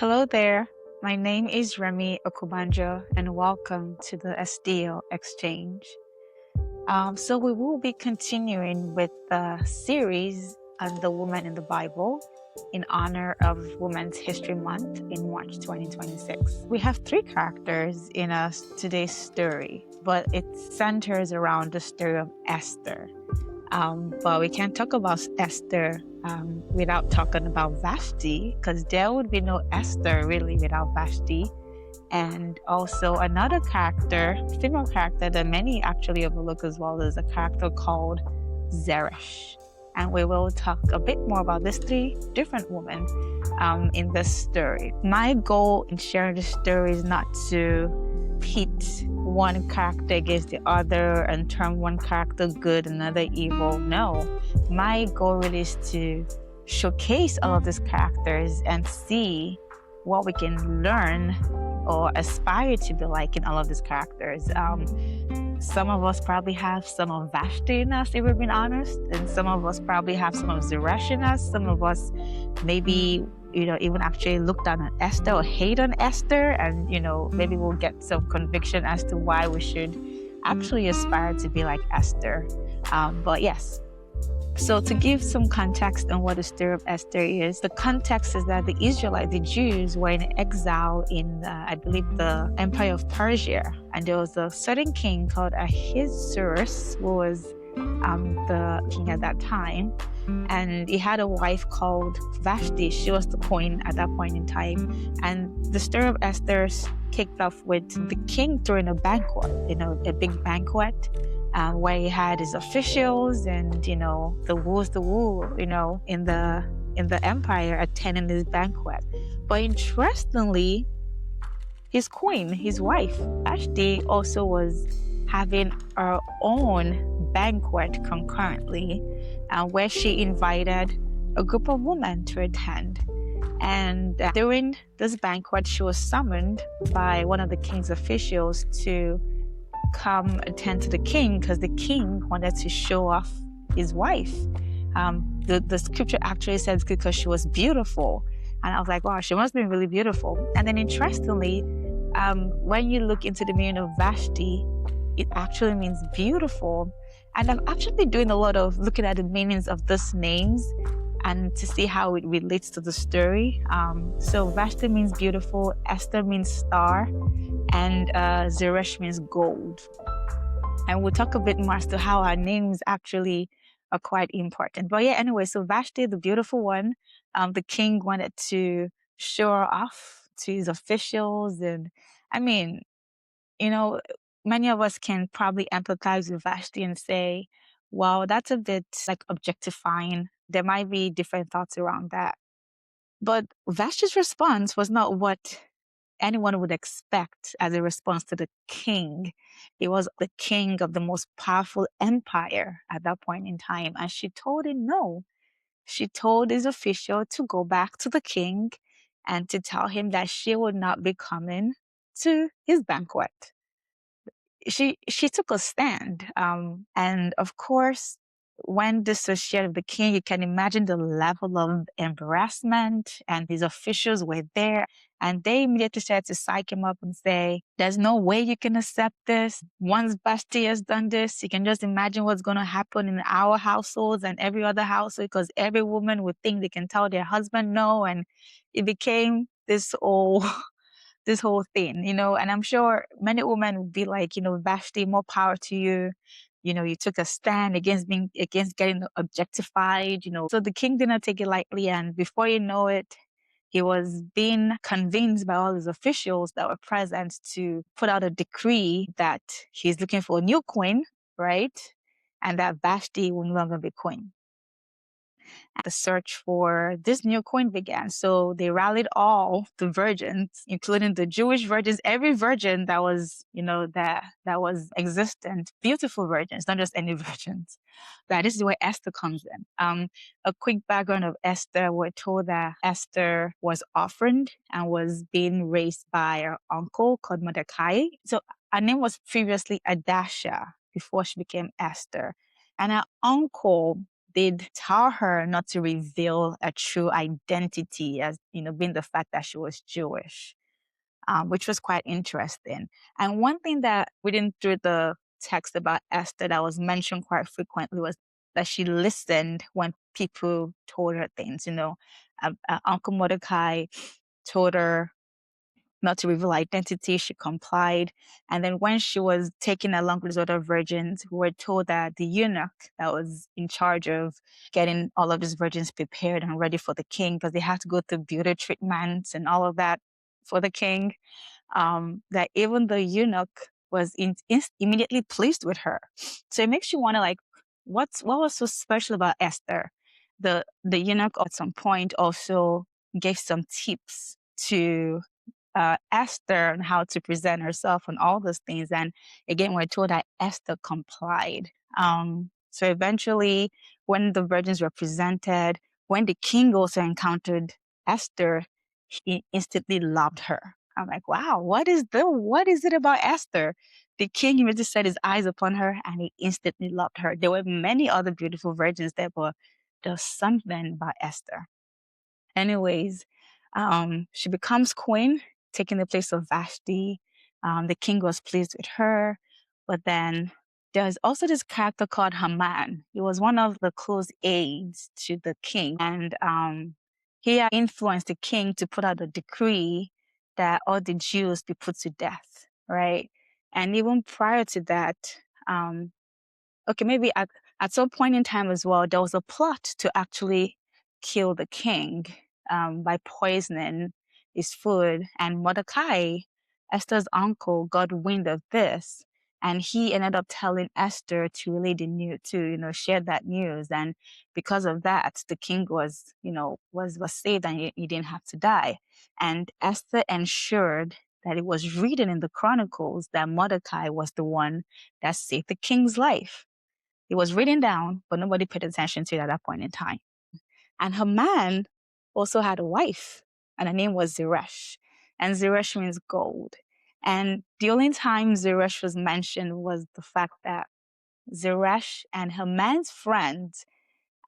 Hello there. My name is Remy Okubanjo, and welcome to the Esthio Exchange. So we will be continuing with the series on the woman in the Bible in honor of Women's History Month in March 2026. We have three characters in today's story, but it centers around the story of Esther. But we can't talk about Esther without talking about Vashti, because there would be no Esther really without Vashti. And also another character, female character that many actually overlook as well, is a character called Zeresh. And we will talk a bit more about these three different women in this story. My goal in sharing this story is not to pit one character against the other and term one character good, another evil. No, my goal really is to showcase all of these characters and see what we can learn or aspire to be like in all of these characters. Some of us probably have some of Vashti in us, if we're being honest, and some of us probably have some of Zeresh in us. Some of us maybe, even actually look down on Esther or hate on Esther, and, maybe we'll get some conviction as to why we should actually aspire to be like Esther. But yes. So to give some context on what the story of Esther is, the context is that the Israelites, the Jews, were in exile in, I believe, the Empire of Persia. And there was a certain king called Ahasuerus, who was the king at that time. And he had a wife called Vashti. She was the queen at that point in time. And the story of Esther kicked off with the king throwing a banquet, a big banquet. Where he had his officials and, the who's the who, in the empire attending this banquet. But interestingly, his queen, his wife, Vashti, also was having her own banquet concurrently, where she invited a group of women to attend. And during this banquet, she was summoned by one of the king's officials to come attend to the king, because the king wanted to show off his wife. The scripture actually says because she was beautiful. And I was like, wow, she must be really beautiful. And then interestingly, when you look into the meaning of Vashti, it actually means beautiful. And I'm actually doing a lot of looking at the meanings of these names and to see how it relates to the story. So Vashti means beautiful, Esther means star, and Zeresh means gold. And we'll talk a bit more as to how our names actually are quite important. But yeah, anyway, so Vashti, the beautiful one, the king wanted to show her off to his officials. And I mean, many of us can probably empathize with Vashti and say, wow, that's a bit like objectifying. There might be different thoughts around that. But Vashti's response was not what anyone would expect as a response to the king. He was the king of the most powerful empire at that point in time. And she told him no. She told his official to go back to the king and to tell him that she would not be coming to his banquet. She took a stand. And of course, when this was shared with the king, you can imagine the level of embarrassment, and his officials were there. And they immediately started to psych him up and say, there's no way you can accept this. Once Vashti has done this, you can just imagine what's going to happen in our households and every other household, because every woman would think they can tell their husband no. And it became this whole thing, and I'm sure many women would be like, Vashti, more power to you. You took a stand against getting objectified, So the king did not take it lightly. And before you know it, he was being convinced by all his officials that were present to put out a decree that he's looking for a new queen, right? And that Vashti will no longer be queen. The search for this new queen began. So they rallied all the virgins, including the Jewish virgins, every virgin that was, that was existent, beautiful virgins, not just any virgins. That is where Esther comes in. A quick background of Esther: we're told that Esther was orphaned and was being raised by her uncle called Mordecai. So her name was previously Adasha before she became Esther. And her uncle did tell her not to reveal a true identity, as being the fact that she was Jewish, which was quite interesting. And one thing that reading through the text about Esther that was mentioned quite frequently was that she listened when people told her things. Uncle Mordecai told her not to reveal identity. She complied. And then when she was taken along with the other virgins, we were told that the eunuch that was in charge of getting all of these virgins prepared and ready for the king, because they had to go through beauty treatments and all of that for the king, that even the eunuch was immediately pleased with her. So it makes you wonder, like, what was so special about Esther? The eunuch at some point also gave some tips to Esther on how to present herself and all those things. And again, we're told that Esther complied. So eventually, when the virgins were presented, when the king also encountered Esther, he instantly loved her. I'm like, wow, what is it about Esther? The king immediately set his eyes upon her and he instantly loved her. There were many other beautiful virgins there, but there's something about Esther. Anyways, she becomes queen, taking the place of Vashti. The king was pleased with her, but then there's also this character called Haman. He was one of the close aides to the king, and he had influenced the king to put out a decree that all the Jews be put to death, right? And even prior to that, um, okay, maybe at some point in time as well, there was a plot to actually kill the king by poisoning his food. And Mordecai, Esther's uncle, got wind of this. And he ended up telling Esther to relay the news, to, share that news. And because of that, the king was saved and he didn't have to die. And Esther ensured that it was written in the Chronicles that Mordecai was the one that saved the king's life. It was written down, but nobody paid attention to it at that point in time. And her man also had a wife, and her name was Zeresh. And Zeresh means gold. And the only time Zeresh was mentioned was the fact that Zeresh and her man's friends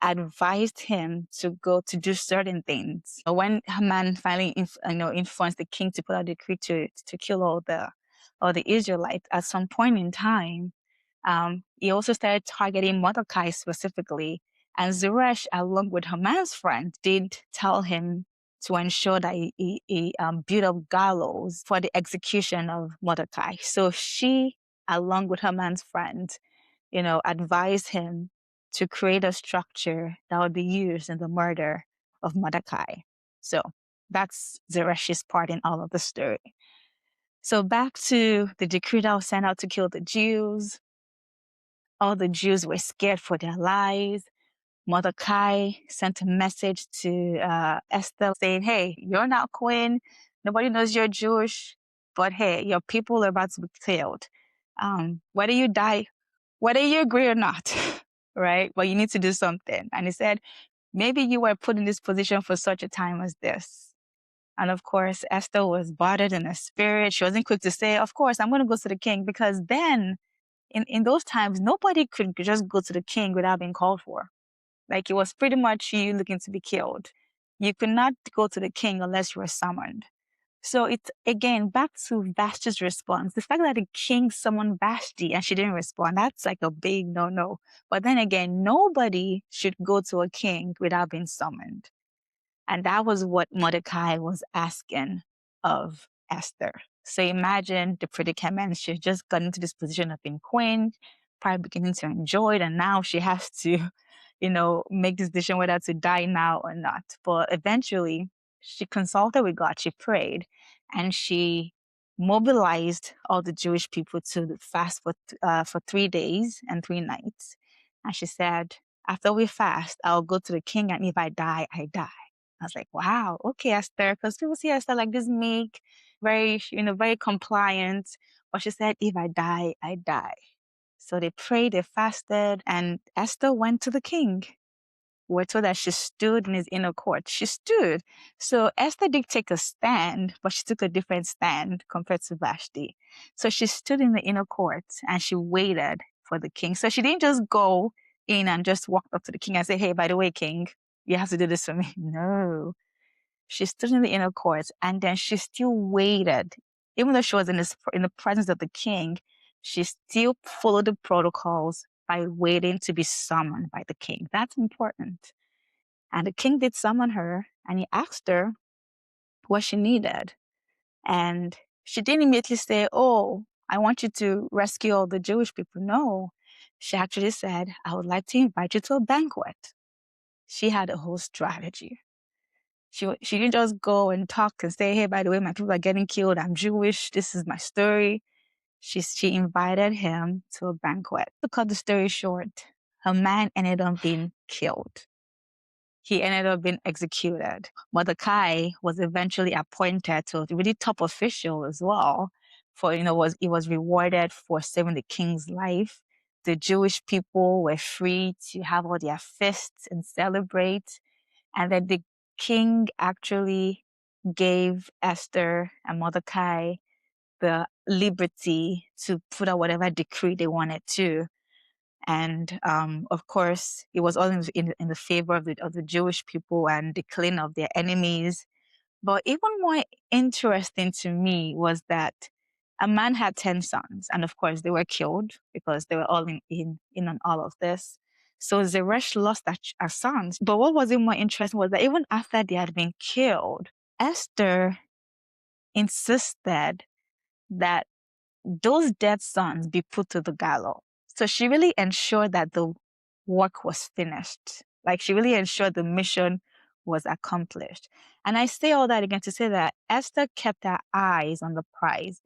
advised him to go to do certain things. When Haman finally, influenced the king to put out a decree to kill all the Israelites, at some point in time, he also started targeting Mordecai specifically. And Zeresh, along with Haman's friend, did tell him to ensure that he built up gallows for the execution of Mordecai. So she, along with Haman's friend, advised him to create a structure that would be used in the murder of Mordecai. So that's Zeresh's part in all of the story. So back to the decree that was sent out to kill the Jews. All the Jews were scared for their lives. Mordecai sent a message to Esther saying, hey, you're not queen. Nobody knows you're Jewish. But hey, your people are about to be killed. Whether you die, whether you agree or not, right? But you need to do something. And he said, maybe you were put in this position for such a time as this. And of course, Esther was bothered in her spirit. She wasn't quick to say, of course, I'm going to go to the king, because then in those times, nobody could just go to the king without being called for. Like, it was pretty much you looking to be killed. You could not go to the king unless you were summoned. So it's, again, back to Vashti's response. The fact that the king summoned Vashti and she didn't respond, that's like a big no-no. But then again, nobody should go to a king without being summoned. And that was what Mordecai was asking of Esther. So imagine the predicament. She just got into this position of being queen, probably beginning to enjoy it, and now she has to, make this decision whether to die now or not. But eventually, she consulted with God, she prayed, and she mobilized all the Jewish people to fast for 3 days and 3 nights. And she said, after we fast, I'll go to the king, and if I die, I die. I was like, wow, okay, Esther, because people see Esther like this meek, very compliant. But she said, if I die, I die. So they prayed, they fasted, and Esther went to the king. We're told that she stood in his inner court. She stood. So Esther did take a stand, but she took a different stand compared to Vashti. So she stood in the inner court and she waited for the king. So she didn't just go in and just walked up to the king and said, "Hey, by the way, king, you have to do this for me." No. She stood in the inner courts and then she still waited. Even though she was in the presence of the king, she still followed the protocols by waiting to be summoned by the king. That's important. And the king did summon her and he asked her what she needed. And she didn't immediately say, "Oh, I want you to rescue all the Jewish people." No. She actually said, "I would like to invite you to a banquet." She had a whole strategy. She didn't just go and talk and say, "Hey, by the way, my people are getting killed. I'm Jewish. This is my story." She invited him to a banquet. To cut the story short, her man ended up being killed. He ended up being executed. Mordecai was eventually appointed to a really top official as well. He was rewarded for saving the king's life. The Jewish people were free to have all their feasts and celebrate. And then the king actually gave Esther and Mordecai the liberty to put out whatever decree they wanted to. And of course, it was all in the favor of the Jewish people and the killing of their enemies. But even more interesting to me was that a man had 10 sons, and of course, they were killed because they were all in on all of this. So Zeresh lost her sons. But what was even more interesting was that even after they had been killed, Esther insisted that those dead sons be put to the gallows. So she really ensured that the work was finished. Like she really ensured the mission was accomplished. And I say all that again to say that Esther kept her eyes on the prize.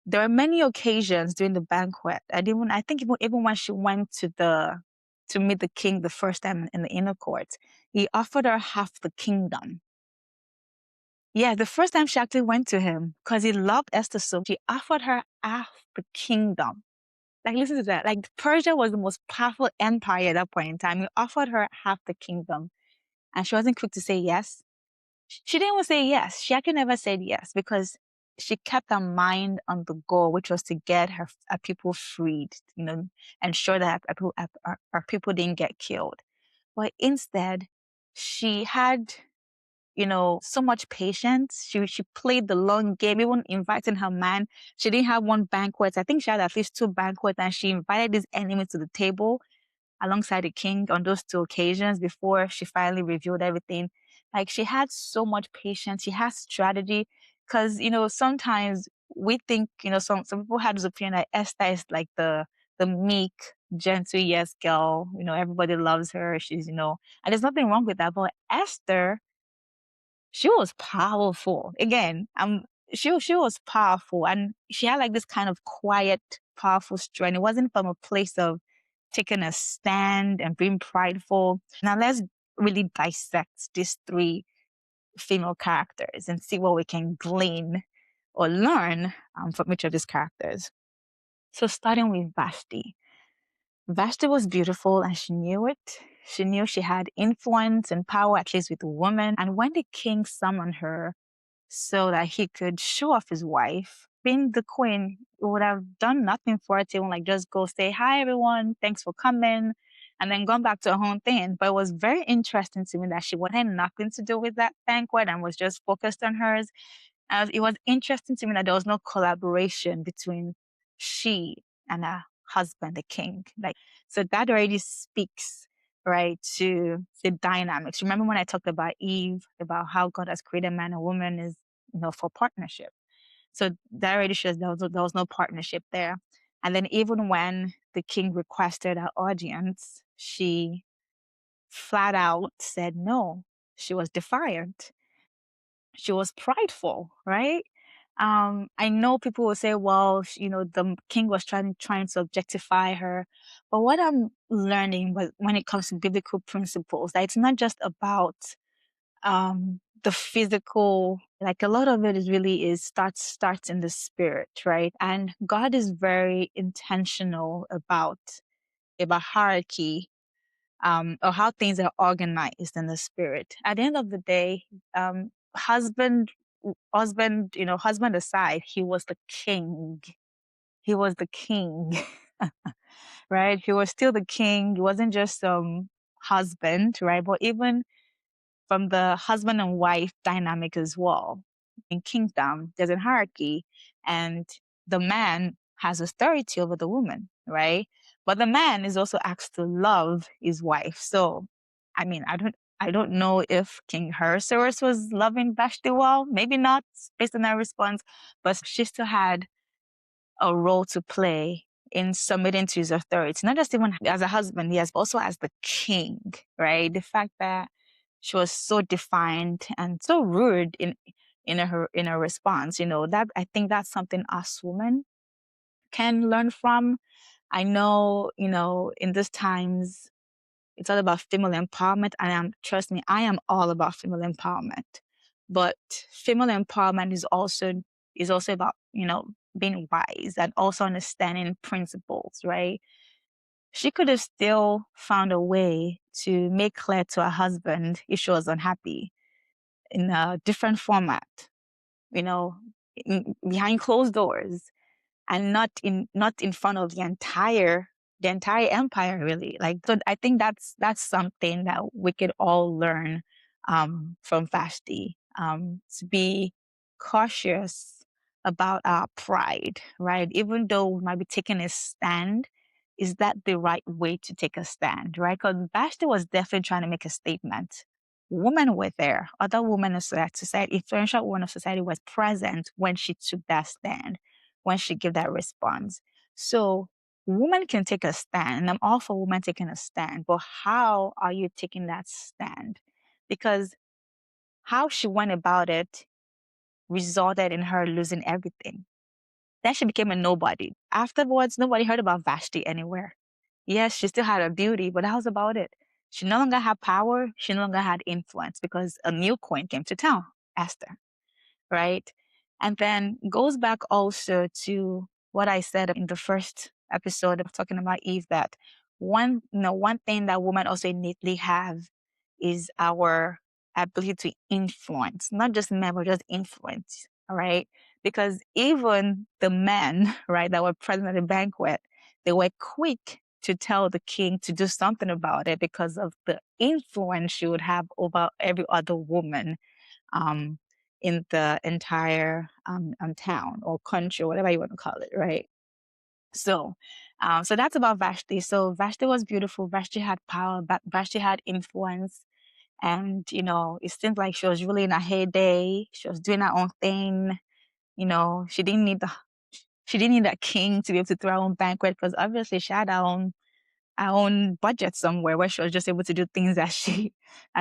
There were many occasions during the banquet, and I think even when she went to meet the king the first time in the inner court, he offered her half the kingdom. Yeah, the first time she actually went to him, because he loved Esther so much, he offered her half the kingdom. Like, listen to that. Like, Persia was the most powerful empire at that point in time. He offered her half the kingdom, and she wasn't quick to say yes. She didn't even say yes. She actually never said yes because she kept her mind on the goal, which was to get her people freed, ensure that our people didn't get killed. But instead, she had so much patience. She played the long game, even inviting her man. She didn't have one banquet. I think she had at least two banquets, and she invited these enemies to the table alongside the king on those two occasions before she finally revealed everything. Like, she had so much patience. She has strategy because, sometimes we think, some people had this opinion that Esther is like the meek, gentle, yes girl. Everybody loves her. She's, and there's nothing wrong with that. But Esther, she was powerful. Again, she was powerful, and she had like this kind of quiet, powerful strength. It wasn't from a place of taking a stand and being prideful. Now let's really dissect these three female characters and see what we can glean or learn from each of these characters. So starting with Vashti. Vashti was beautiful and she knew it. She knew she had influence and power, at least with women. And when the king summoned her so that he could show off his wife, being the queen, would have done nothing for it. He would just go say, "Hi, everyone. Thanks for coming." And then gone back to her own thing. But it was very interesting to me that she wanted nothing to do with that banquet and was just focused on hers. And it was interesting to me that there was no collaboration between she and her husband, the king. So that already speaks, right, to the dynamics. Remember when I talked about Eve, about how God has created man and woman is, for partnership. So that already shows there was no partnership there. And then even when the king requested her audience, she flat out said no. She was defiant. She was prideful, right? I know people will say, well, the king was trying to objectify her. But what I'm learning when it comes to biblical principles, that it's not just about the physical. Like, a lot of it starts in the spirit, right? And God is very intentional about hierarchy, or how things are organized in the spirit. At the end of the day, husband husband aside, he was the king. He was the king. right? He was still the king. He wasn't just husband, right? But even from the husband and wife dynamic as well. In kingdom, there's a hierarchy, and the man has authority over the woman, right? But the man is also asked to love his wife. So, I mean, I don't know if King Ahasuerus was loving Vashti well. Maybe not, based on her response, but she still had a role to play in submitting to his authority, not just even as a husband, yes, but also as the king, right? The fact that she was so defiant and so rude in her response, that I think that's something us women can learn from. I know, in these times it's all about female empowerment, and trust me, I am all about female empowerment. But female empowerment is also about, being wise and also understanding principles, right? She could have still found a way to make clear to her husband if she was unhappy in a different format, you know, behind closed doors, and not in front of the entire empire, really. Like, so I think that's something that we could all learn from Vashti, to be cautious about our pride, right? Even though we might be taking a stand, is that the right way to take a stand, right? Because Vashti was definitely trying to make a statement. Women were there. Other women in society, influential women of society, was present when she took that stand, when she gave that response. So women can take a stand, and I'm all for women taking a stand, but how are you taking that stand? Because how she went about it resulted in her losing everything. Then she became a nobody. Afterwards, nobody heard about Vashti anywhere. Yes, she still had her beauty, but that was about it. She no longer had power. She no longer had influence because a new queen came to town, Esther, right? And then goes back also to what I said in the first episode of talking about Eve, that one thing that women also innately have is our ability to influence, not just men, but just influence. All right. Because even the men, right, that were present at the banquet, they were quick to tell the king to do something about it because of the influence she would have over every other woman um, in the entire town or country, whatever you want to call it, right? So that's about Vashti. So Vashti was beautiful. Vashti had power. Vashti had influence, and it seems like she was really in a heyday. She was doing her own thing. She didn't need that king to be able to throw her own banquet, because obviously she had her own budget somewhere where she was just able to do things as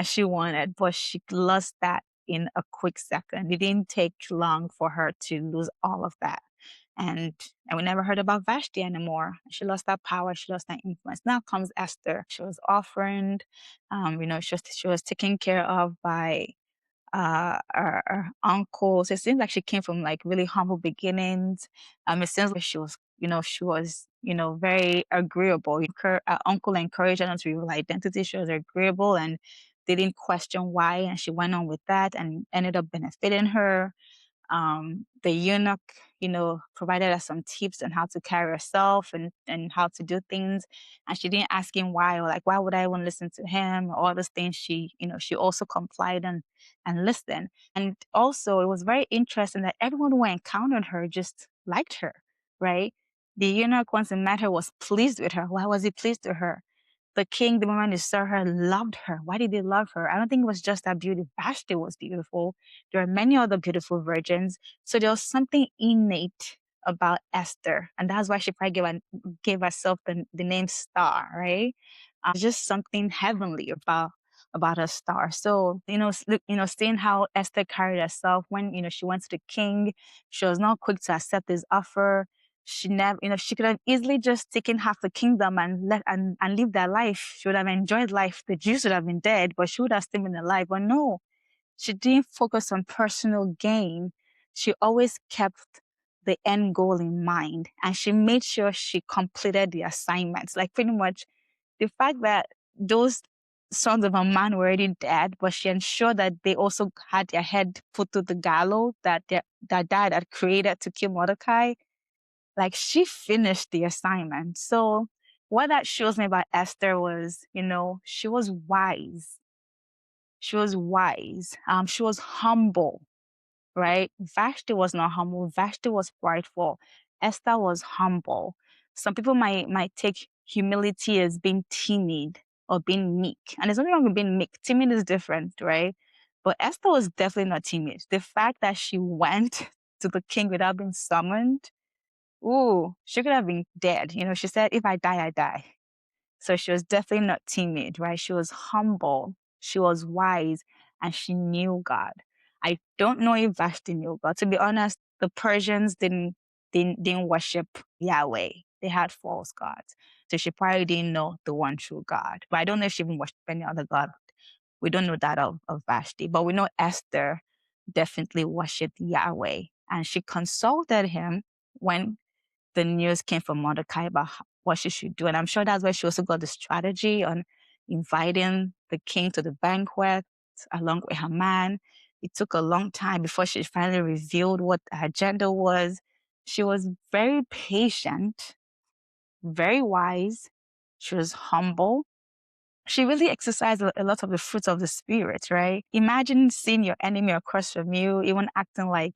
she wanted. But she lost that in a quick second. It didn't take long for her to lose all of that. And we never heard about Vashti anymore. She lost that power. She lost that influence. Now comes Esther. She was orphaned. She was taken care of by her uncle. So it seems like she came from like really humble beginnings. It seems like she was very agreeable. Her uncle encouraged her not to reveal her identity. She was agreeable and didn't question why, and she went on with that and ended up benefiting her. The eunuch, provided us some tips on how to carry herself and how to do things. And she didn't ask him why, or like, why would I want to listen to him? All those things. She also complied and listened. And also, it was very interesting that everyone who encountered her just liked her, right? The eunuch, once he met her, was pleased with her. Why was he pleased with her? The king, the moment he saw her, loved her. Why did he love her? I don't think it was just that beauty. Vashti was beautiful. There are many other beautiful virgins. So there was something innate about Esther. And that's why she probably gave herself the name Star, right? Just something heavenly about a star. So, seeing how Esther carried herself when, she went to the king, she was not quick to accept his offer. She never, she could have easily just taken half the kingdom and lived their life. She would have enjoyed life. The Jews would have been dead, but she would have still been alive. But no, she didn't focus on personal gain. She always kept the end goal in mind, and she made sure she completed the assignments. Like, pretty much the fact that those sons of a man were already dead, but she ensured that they also had their head put to the gallows that that dad had created to kill Mordecai. Like, she finished the assignment. So what that shows me about Esther was, she was wise. She was wise. She was humble, right? Vashti was not humble. Vashti was prideful. Esther was humble. Some people might take humility as being timid or being meek. And there's nothing wrong with being meek. Timid is different, right? But Esther was definitely not timid. The fact that she went to the king without being summoned, ooh, she could have been dead. She said, if I die, I die. So she was definitely not timid, right? She was humble, she was wise, and she knew God. I don't know if Vashti knew God. To be honest, the Persians didn't worship Yahweh. They had false gods. So she probably didn't know the one true God. But I don't know if she even worshiped any other God. We don't know that of Vashti. But we know Esther definitely worshiped Yahweh. And she consulted him when the news came from Mordecai about what she should do. And I'm sure that's where she also got the strategy on inviting the king to the banquet along with her man. It took a long time before she finally revealed what her agenda was. She was very patient, very wise. She was humble. She really exercised a lot of the fruits of the spirit, right? Imagine seeing your enemy across from you, even acting like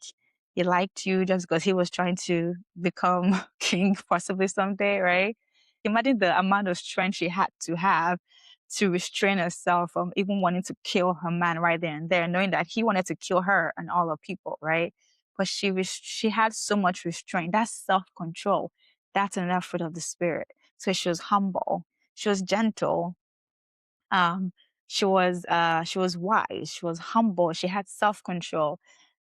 he liked you just because he was trying to become king possibly someday, right? Imagine the amount of strength she had to have to restrain herself from even wanting to kill her man right there and there, knowing that he wanted to kill her and all her people, right? But she had so much restraint. That's self-control. That's another fruit of the spirit. So she was humble. She was gentle. um, she was wise, she was humble, she had self-control.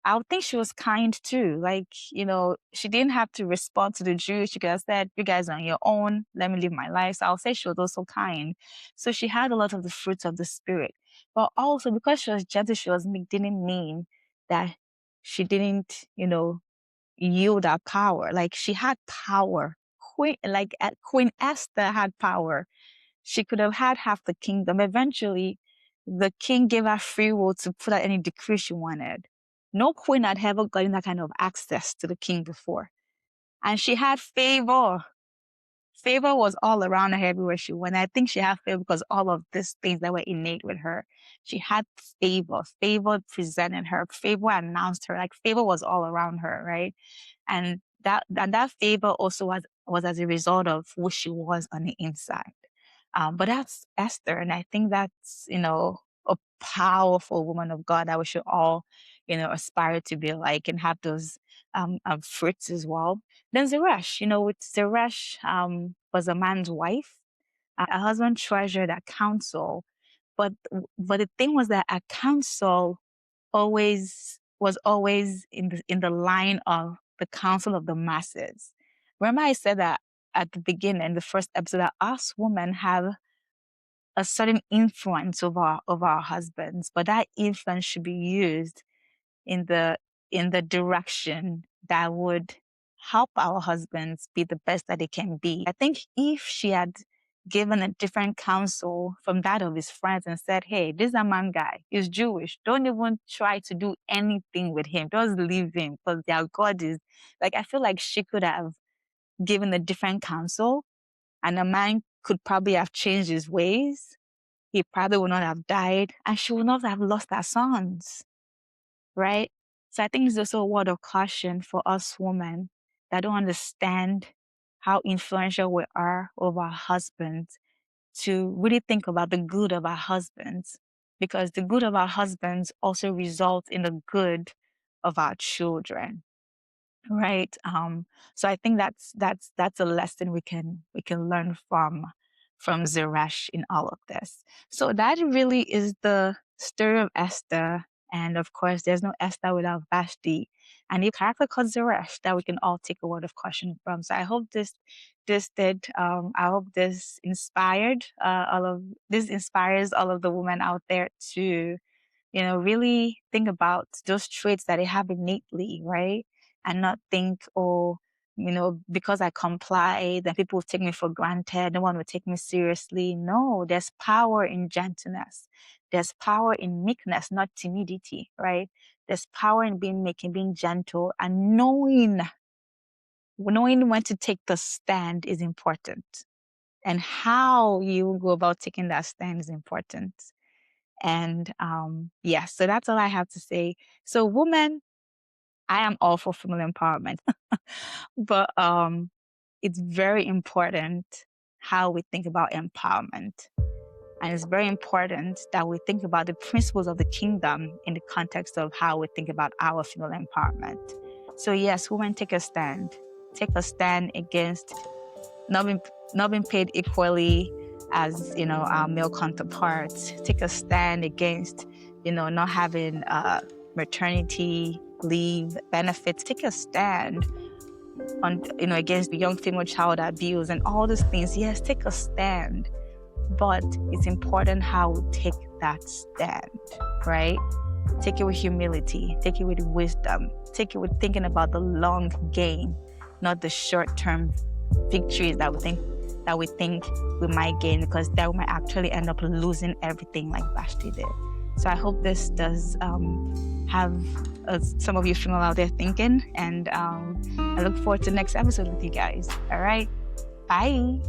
I would think she was kind too. Like, she didn't have to respond to the Jews. She could have said, you guys are on your own, let me live my life. So I'll say she was also kind. So she had a lot of the fruits of the spirit. But also because she was gentle, she was meek, didn't mean that she didn't, yield her power. Like she had power. Queen Esther had power. She could have had half the kingdom. Eventually, the king gave her free will to put out any decree she wanted. No queen had ever gotten that kind of access to the king before. And she had favor. Favor was all around her everywhere she went. I think she had favor because all of these things that were innate with her. She had favor. Favor presented her. Favor announced her. Like favor was all around her, right? And that favor also was as a result of who she was on the inside. But that's Esther, and I think that's a powerful woman of God that we should all aspire to be like and have those fruits as well. Then Zeresh, with Zeresh was a man's wife. Her husband treasured a counsel, but the thing was that a counsel was always in the line of the counsel of the masses. Remember I said that at the beginning, the first episode, that us women have a certain influence over our husbands, but that influence should be used in the direction that would help our husbands be the best that they can be. I think if she had given a different counsel from that of his friends and said, hey, this is a man guy, he's Jewish, don't even try to do anything with him, just leave him because their God is like, I feel like she could have given a different counsel and a man could probably have changed his ways. He probably would not have died and she would not have lost her sons, right? So I think it's also a word of caution for us women that don't understand how influential we are over our husbands to really think about the good of our husbands, because the good of our husbands also results in the good of our children. Right. So I think that's a lesson we can learn from Zeresh in all of this. So that really is the story of Esther. And of course, there's no Esther without Vashti. And a character called Zeresh that we can all take a word of caution from. So I hope I hope this inspires all of the women out there to really think about those traits that they have innately, right? And not think, oh, because I comply, then people will take me for granted. No one will take me seriously. No, there's power in gentleness. There's power in meekness, not timidity, right? There's power in being meek and being gentle, and knowing when to take the stand is important. and how you go about taking that stand is important. And yeah, so that's all I have to say. So women, I am all for female empowerment, but it's very important how we think about empowerment. And it's very important that we think about the principles of the kingdom in the context of how we think about our female empowerment. So yes, women, take a stand. Take a stand against not being paid equally as, our male counterparts. Take a stand against, not having maternity leave benefits. Take a stand on, against the young female child abuse and all those things. Yes, take a stand. But it's important how we take that stand, right? Take it with humility, take it with wisdom, take it with thinking about the long game, not the short-term victories that we think we might gain, because that we might actually end up losing everything like Vashti did. So I hope this does have some of you female out there thinking, and I look forward to the next episode with you guys. All right, bye.